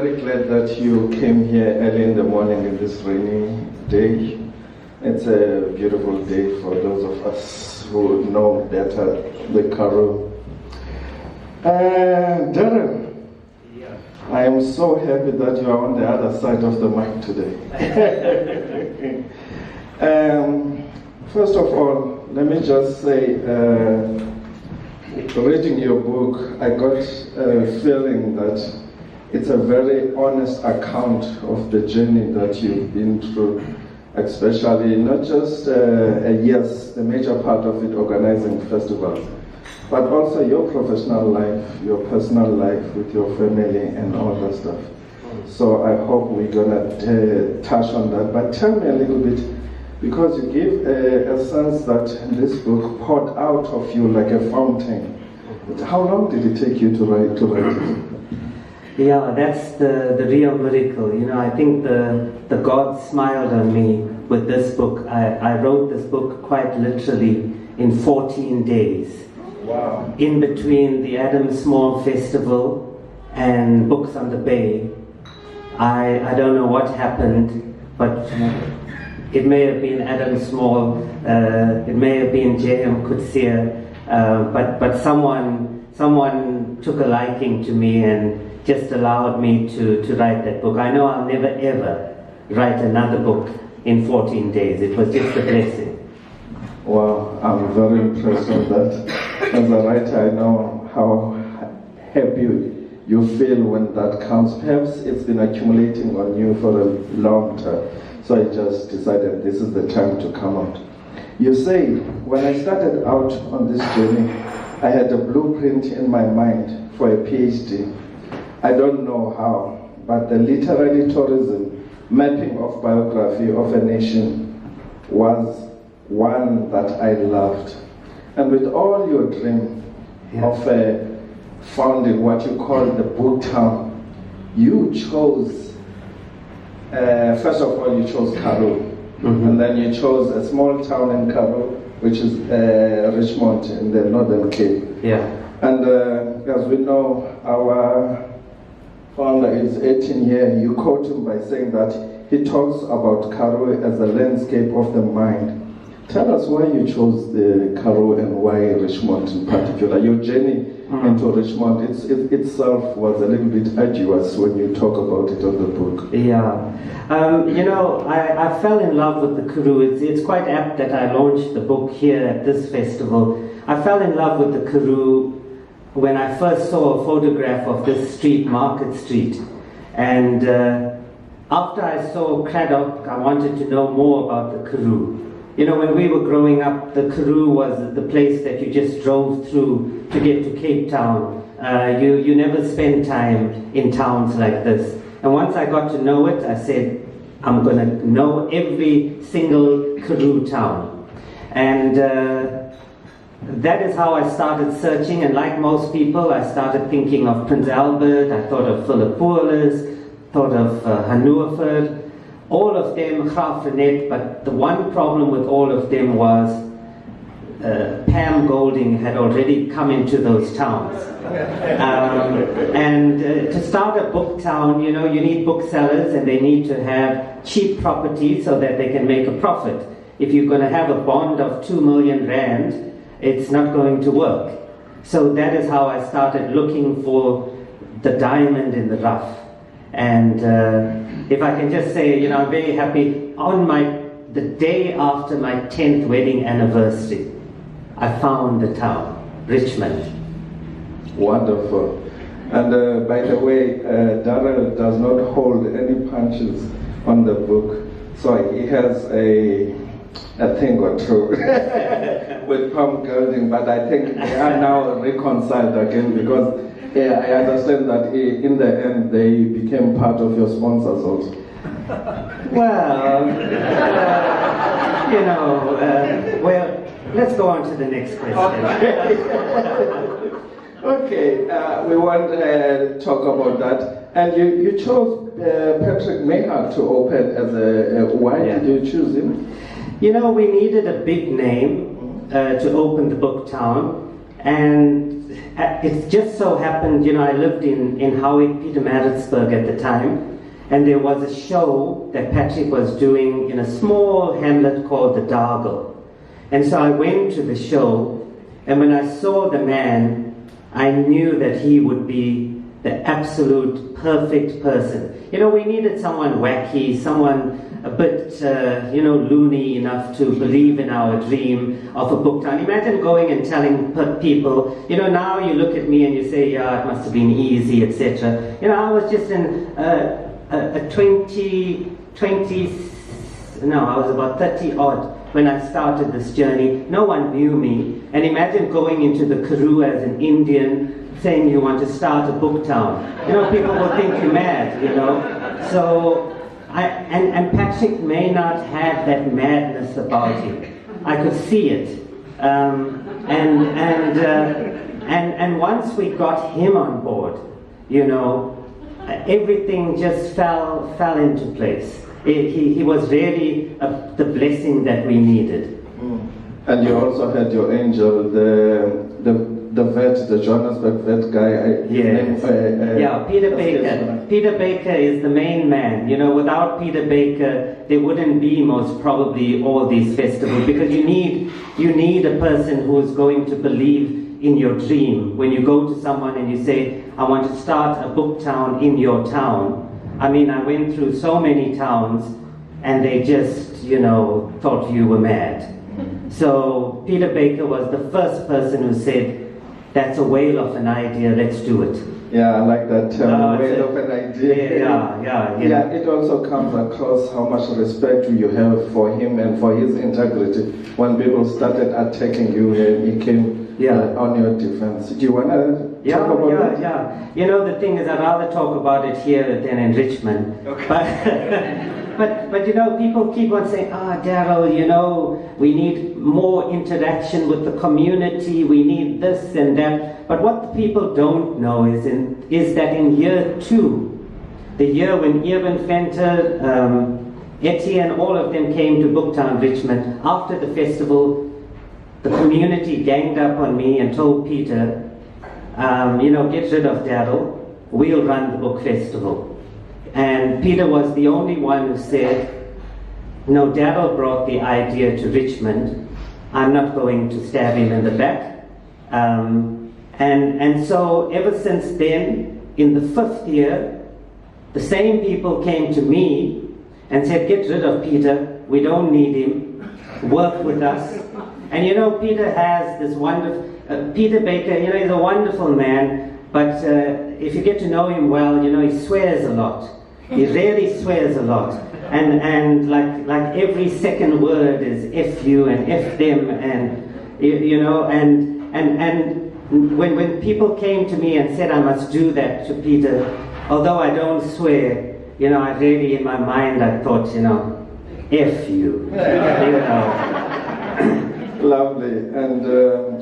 very glad that you came here early in the morning in this rainy day. It's a beautiful day for those of us who know better the Karoo. Darryl, yeah. I am so happy that you are on the other side of the mic today. First of all, let me just say, reading your book, I got a feeling that it's a very honest account of the journey that you've been through, especially not just, yes, the major part of it, organizing festivals, but also your professional life, your personal life with your family and all that stuff. So I hope we're gonna touch on that, but tell me a little bit, because you give a sense that this book poured out of you like a fountain. How long did it take you to write it? Yeah, that's the real miracle. You know, I think the God smiled on me with this book. I wrote this book quite literally in 14 days. Wow. In between the Adam Small Festival and Books on the Bay. I don't know what happened, but it may have been Adam Small, it may have been J.M. Coetzee, but someone took a liking to me and just allowed me to write that book. I know I'll never ever write another book in 14 days. It was just a blessing. Wow, I'm very impressed with that. As a writer, I know how happy you feel when that comes. Perhaps it's been accumulating on you for a long time. So I just decided this is the time to come out. You say, when I started out on this journey, I had a blueprint in my mind for a PhD. I don't know how, but the literary tourism mapping of biography of a nation was one that I loved. And with all your dream of founding what you call the book town, you chose, first of all, you chose Karoo. Mm-hmm. And then you chose a small town in Karoo, which is Richmond in the Northern Cape. Yeah. And as we know, our founder is Etienne here. You quote him by saying that he talks about Karoo as a landscape of the mind. Tell us why you chose the Karoo and why Richmond in particular. Your journey into Richmond itself was a little bit arduous when you talk about it on the book. Yeah. You know, I fell in love with the Karoo. It's quite apt that I launched the book here at this festival. I fell in love with the Karoo when I first saw a photograph of this street, Market Street. And after I saw Cradock, I wanted to know more about the Karoo. You know, when we were growing up, the Karoo was the place that you just drove through to get to Cape Town. You never spent time in towns like this. And once I got to know it, I said, I'm going to know every single Karoo town. And that is how I started searching. And like most people, I started thinking of Prince Albert, I thought of Philippopolis, thought of Hannover. All of them, Graafrenet, but the one problem with all of them was Pam Golding had already come into those towns. And to start a book town, you know, you need booksellers and they need to have cheap property so that they can make a profit. If you're going to have a bond of 2 million rand, it's not going to work. So that is how I started looking for the diamond in the rough. And if I can just say, you know, I'm very happy. On the day after my 10th wedding anniversary, I found the town, Richmond. Wonderful. And by the way, Darryl does not hold any punches on the book. So he has a thing or two with Pam Golding, but I think they are now reconciled again because I understand that in the end they became part of your sponsors also. Well, you know, well, let's go on to the next question. Okay, we want to talk about that. And you chose Patrick Mayhart to open as why did you choose him? You know, we needed a big name to open the book town, and it just so happened, I lived in Howick, Pietermaritzburg at the time, and there was a show that Patrick was doing in a small hamlet called the Dargle. And so I went to the show, and when I saw the man, I knew that he would be the absolute perfect person. We needed someone wacky, someone a bit, loony enough to believe in our dream of a book town. Imagine going and telling people, now you look at me and you say, yeah, it must have been easy, etc. I was just in I was about 30 odd when I started this journey. No one knew me. And imagine going into the Karoo as an Indian saying you want to start a book town. People will think you're mad, So, and Patrick may not have that madness about him. I could see it. And once we got him on board, everything just fell into place. He was really the blessing that we needed. And you also had your angel, the vet, the Johannesburg vet guy. Peter Baker. Peter Baker is the main man. Without Peter Baker, there wouldn't be most probably all these festivals, because you need a person who's going to believe in your dream. When you go to someone and you say, I want to start a book town in your town. I went through so many towns and they just, thought you were mad. So Peter Baker was the first person who said, that's a whale of an idea, let's do it. Yeah, I like that term, whale of an idea. Yeah. It also comes across how much respect you have for him and for his integrity. When people started attacking you, he came on your defense. Do you want to talk about that? Yeah. The thing is, I'd rather talk about it here than in Richmond. Okay. But people keep on saying, Darryl, we need more interaction with the community, we need this and that. But what the people don't know is that in year 2, the year when Etienne van Heerden, Etienne, all of them came to Booktown Richmond, after the festival, the community ganged up on me and told Peter, get rid of Darryl, we'll run the book festival. And Peter was the only one who said, no, Darryl brought the idea to Richmond. I'm not going to stab him in the back. And so ever since then, in the 5th year, the same people came to me and said, get rid of Peter, we don't need him, work with us. And Peter has this wonderful, Peter Baker, he's a wonderful man, but if you get to know him well, he swears a lot. He really swears a lot, and like every second word is F you and F them, and and when people came to me and said I must do that to Peter, although I don't swear, I really in my mind I thought, F you, Lovely, and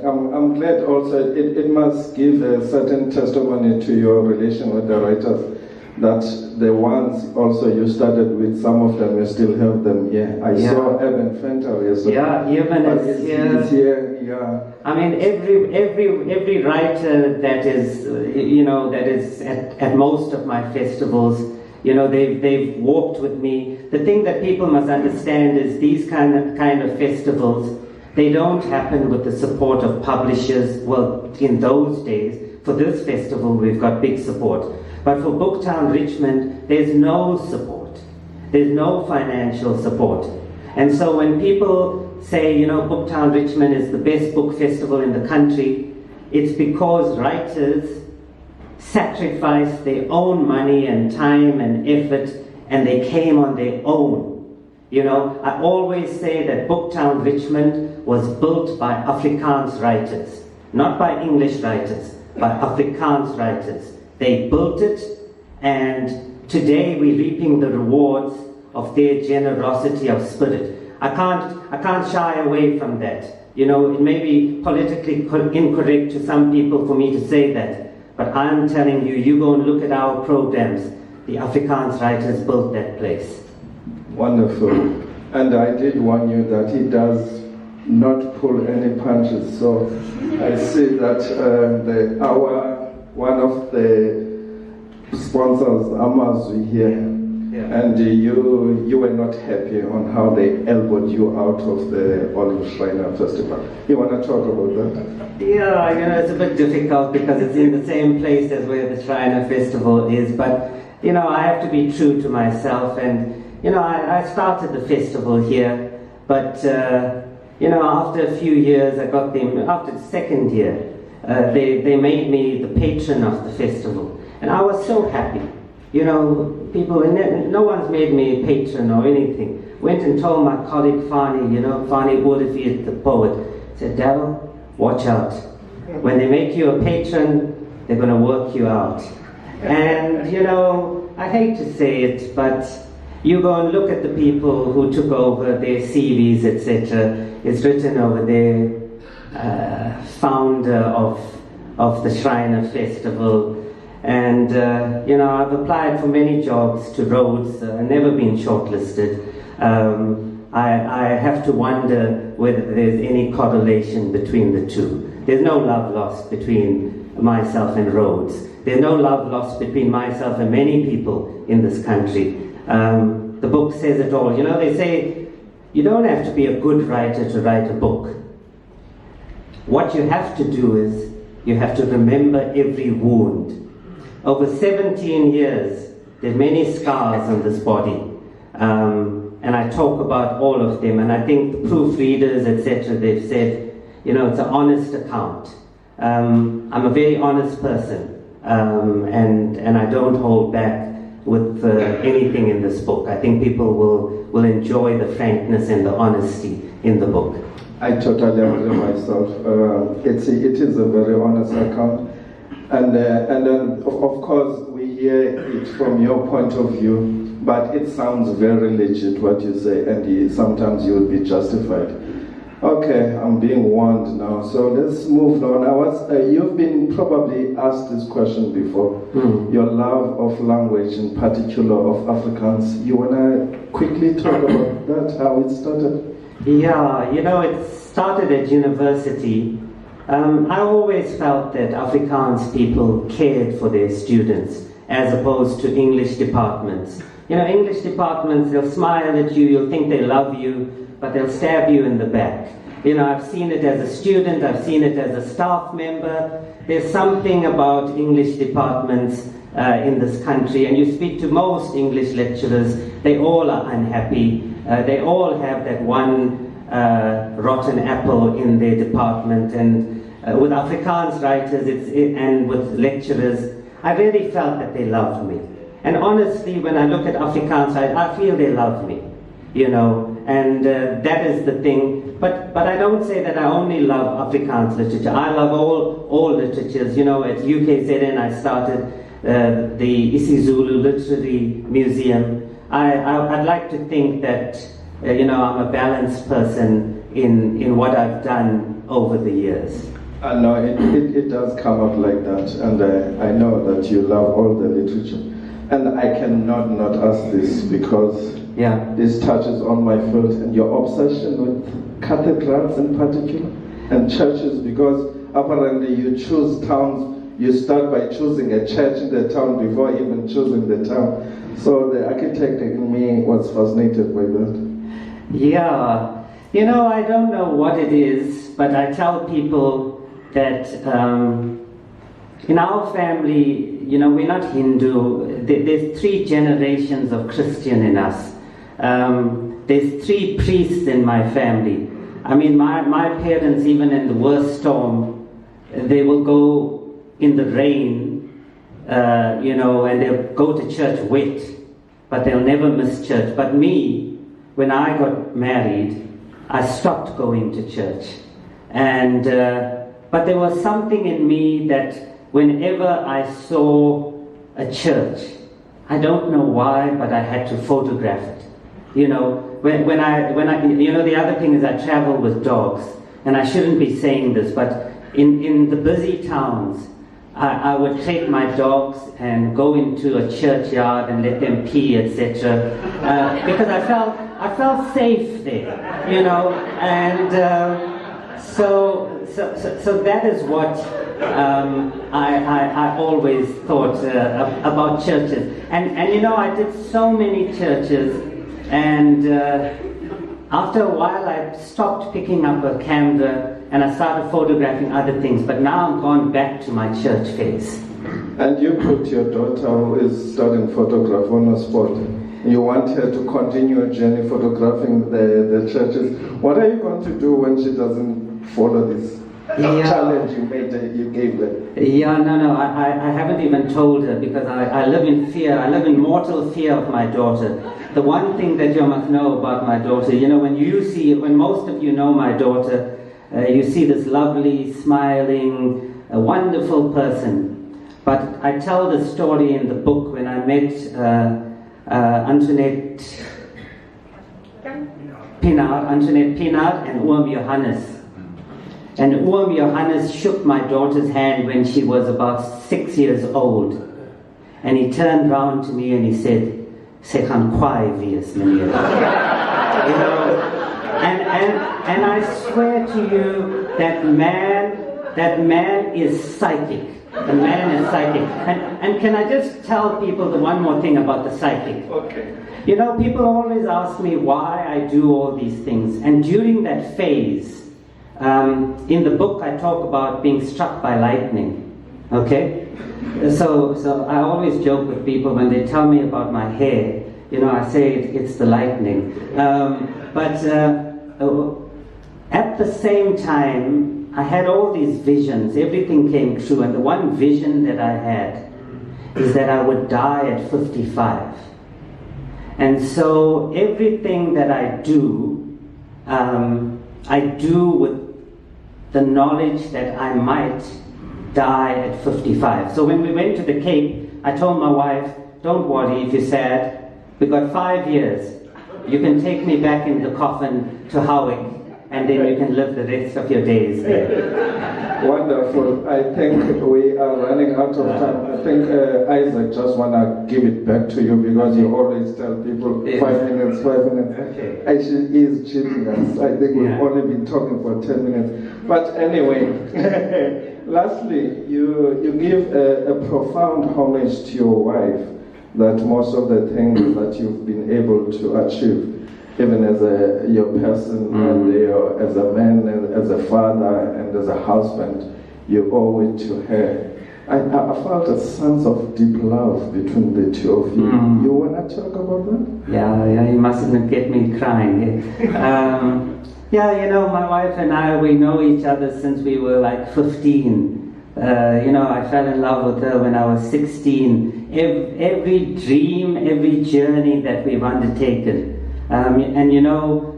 I'm glad also it must give a certain testimony to your relation with the writers, that the ones also you started with, some of them you still have them here. I saw Evan Fenter yesterday. Yeah, Evan is here. He's here. Yeah. Every writer that is that is at most of my festivals, they've walked with me. The thing that people must understand is these kind of festivals, they don't happen with the support of publishers. Well, in those days, for this festival, we've got big support. But for Booktown Richmond, there's no support. There's no financial support. And so when people say, Booktown Richmond is the best book festival in the country, it's because writers sacrifice their own money and time and effort, and they came on their own. I always say that Booktown Richmond was built by Afrikaans writers, not by English writers, by Afrikaans writers. They built it, and today we're reaping the rewards of their generosity of spirit. I can't shy away from that. It may be politically incorrect to some people for me to say that, but I'm telling you, you go and look at our programs. The Afrikaans writers built that place. Wonderful. And I did warn you that he does not pull any punches. So I see that one of the sponsors, Amazwi here, and you were not happy on how they elbowed you out of the Olive Shriner Festival. You want to talk about that? Yeah, it's a bit difficult because it's in the same place as where the Shriner Festival is, but I have to be true to myself, and I started the festival here, but after a few years, after the second year, they made me the patron of the festival, and I was so happy. No one's made me a patron or anything. Went and told my colleague Fani, Fani Olivier, the poet, said, Darryl, watch out. When they make you a patron, they're going to work you out. And, I hate to say it, but you go and look at the people who took over their CVs, etc. It's written over there, founder of the Shriner Festival. And, I've applied for many jobs to Rhodes, never been shortlisted. I have to wonder whether there's any correlation between the two. There's no love lost between myself and Rhodes. There's no love lost between myself and many people in this country. The book says it all. They say you don't have to be a good writer to write a book. What you have to do is you have to remember every wound. Over 17 years, there are many scars on this body. And I talk about all of them, and I think the proofreaders, etc., they've said, it's an honest account. I'm a very honest person, and I don't hold back with anything in this book. I think people will enjoy the frankness and the honesty in the book. I totally agree myself. It is a very honest account. And then, of course, we hear it from your point of view, but it sounds very legit what you say, and sometimes you will be justified. Okay, I'm being warned now, so let's move on. You've been probably asked this question before. Your love of language, in particular of Afrikaans. You want to quickly talk about that, how it started? Yeah, it started at university. I always felt that Afrikaans people cared for their students as opposed to English departments. English departments, they'll smile at you, you'll think they love you, but they'll stab you in the back. I've seen it as a student, I've seen it as a staff member. There's something about English departments in this country, and you speak to most English lecturers, they all are unhappy. They all have that one rotten apple in their department, and with Afrikaans writers and with lecturers, I really felt that they loved me. And honestly, when I look at Afrikaans, I feel they love me, and that is the thing. But I don't say that I only love Afrikaans literature. I love all literatures. At UKZN, I started the isiZulu Literary Museum. I'd like to think that I'm a balanced person in what I've done over the years. No, it does come out like that, and I know that you love all the literature. And I cannot not ask this because this touches on my field and your obsession with cathedrals in particular and churches, because apparently you choose towns, you start by choosing a church in the town before even choosing the town. So the architect in me was fascinated by that. Yeah, I don't know what it is, but I tell people that in our family, we're not Hindu. There's 3 generations of Christian in us. There's 3 priests in my family. I mean, my parents, even in the worst storm, they will go in the rain, and they'll go to church wet, but they'll never miss church. But me, when I got married, I stopped going to church. And but there was something in me that whenever I saw a church, I don't know why, but I had to photograph it. When I the other thing is I travel with dogs, and I shouldn't be saying this, but in the busy towns, I would take my dogs and go into a churchyard and let them pee, etc. Because I felt safe there, you know, and so that is what I always thought about churches. And you know, I did so many churches, and after a while I stopped picking up a camera and I started photographing other things, but now I'm gone back to my church phase. And you put your daughter who is studying photography on the spot. You want her to continue her journey photographing the churches. What are you going to do when she doesn't follow this challenge you gave her? Yeah, no, I haven't even told her, because I live in fear. I live in mortal fear of my daughter. The one thing that you must know about my daughter, you know, when most of you know my daughter, you see this lovely, smiling, wonderful person. But I tell the story in the book when I met Antoinette Pienaar and Oom Johannes. And Oom Johannes shook my daughter's hand when she was about 6 years old. And he turned round to me and he said, "Sy gaan kwaai wees, meneer." You know, and I swear to you that man is psychic. The man is psychic. And can I just tell people the one more thing about the psychic? Okay. You know, people always ask me why I do all these things. And during that phase, in the book I talk about being struck by lightning. Okay? So I always joke with people when they tell me about my hair. You know, I say it's the lightning. But at the same time, I had all these visions. Everything came true. And the one vision that I had is that I would die at 55. And so everything that I do with the knowledge that I might die at 55. So when we went to the Cape, I told my wife, "Don't worry if you're sad. We got 5 years. You can take me back in the coffin to Howick, and then you can live the rest of your days there." Wonderful. I think we are running out of time. I think Isaac just want to give it back to you, because you always tell people 5 minutes. Okay. Actually, he is cheating us. I think we've only been talking for 10 minutes. But anyway, lastly, you give a profound homage to your wife, that most of the things that you've been able to achieve, even as your person, and as a man, and as a father, and as a husband, you owe it to her. I felt a sense of deep love between the two of you. You want to talk about that? Yeah, you mustn't get me crying. Yeah, you know, my wife and I, we know each other since we were like 15. You know, I fell in love with her when I was 16. Every dream, every journey that we've undertaken. And you know,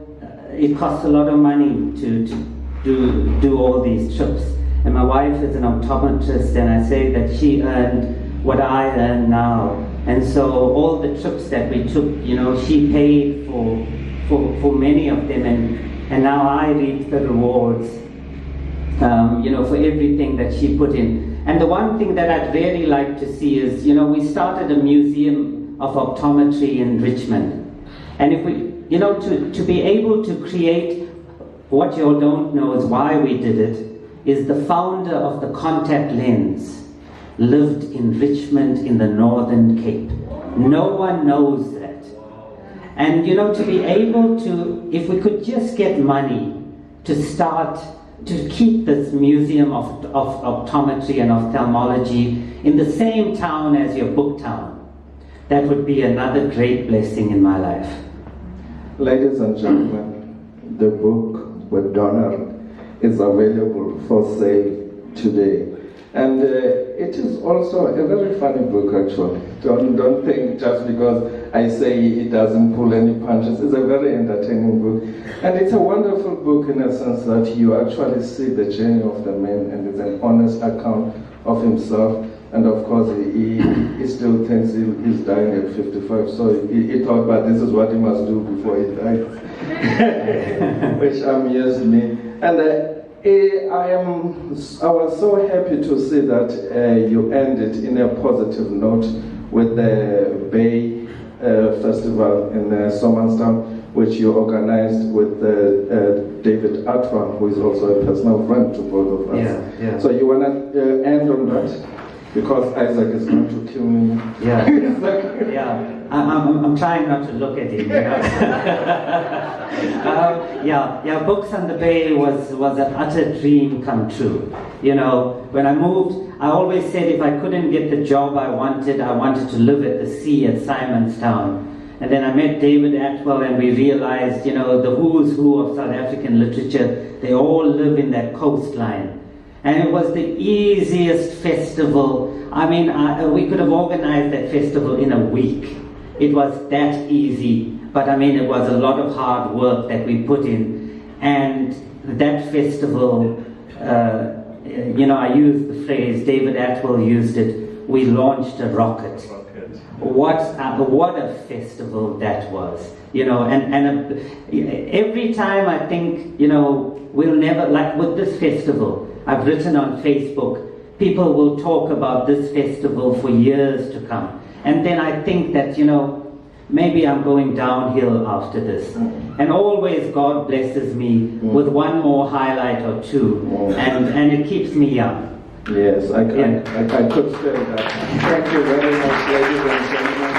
it costs a lot of money to do all these trips. And my wife is an optometrist, and I say that she earned what I earn now. And so all the trips that we took, you know, she paid for many of them, and now I reap the rewards, you know, for everything that she put in. And the one thing that I'd really like to see is, you know, we started a museum of optometry in Richmond. And if we, you know, to be able to create, what you all don't know is why we did it, is the founder of the contact lens lived in Richmond in the Northern Cape. No one knows that. And you know, to be able to, if we could just get money to start, to keep this museum of optometry and ophthalmology in the same town as your book town, that would be another great blessing in my life. Ladies and gentlemen, the book BookBedonnerd is available for sale today. And it is also a very funny book, actually. Don't think just because I say it doesn't pull any punches. It's a very entertaining book. And it's a wonderful book in a sense that you actually see the journey of the man, and it's an honest account of himself. And of course, he still thinks he's dying at 55. So he thought, but this is what he must do before he dies. Which amused me. And I was so happy to see that you ended in a positive note with the Bay Festival in Somerstown, which you organized with David Atwan, who is also a personal friend to both of us. Yeah. So you want to end on that? Because Isaac is going to kill me. Yeah. Yeah. I'm trying not to look at him. You know? Yeah. Books on the Bay was an utter dream come true. You know, when I moved, I always said if I couldn't get the job I wanted to live at the sea at Simonstown. And then I met David Atwell, and we realized, you know, the who's who of South African literature, they all live in that coastline. And it was the easiest festival. I mean, we could have organized that festival in a week. It was that easy. But I mean, it was a lot of hard work that we put in. And that festival, you know, I used the phrase, David Atwell used it, we launched a rocket. What a festival that was. You know, and every time I think, you know, we'll never, like with this festival, I've written on Facebook, people will talk about this festival for years to come. And then I think that, you know, maybe I'm going downhill after this. And always God blesses me with one more highlight or two, and it keeps me young. Yes, I could feel that. Thank you very much, ladies and gentlemen.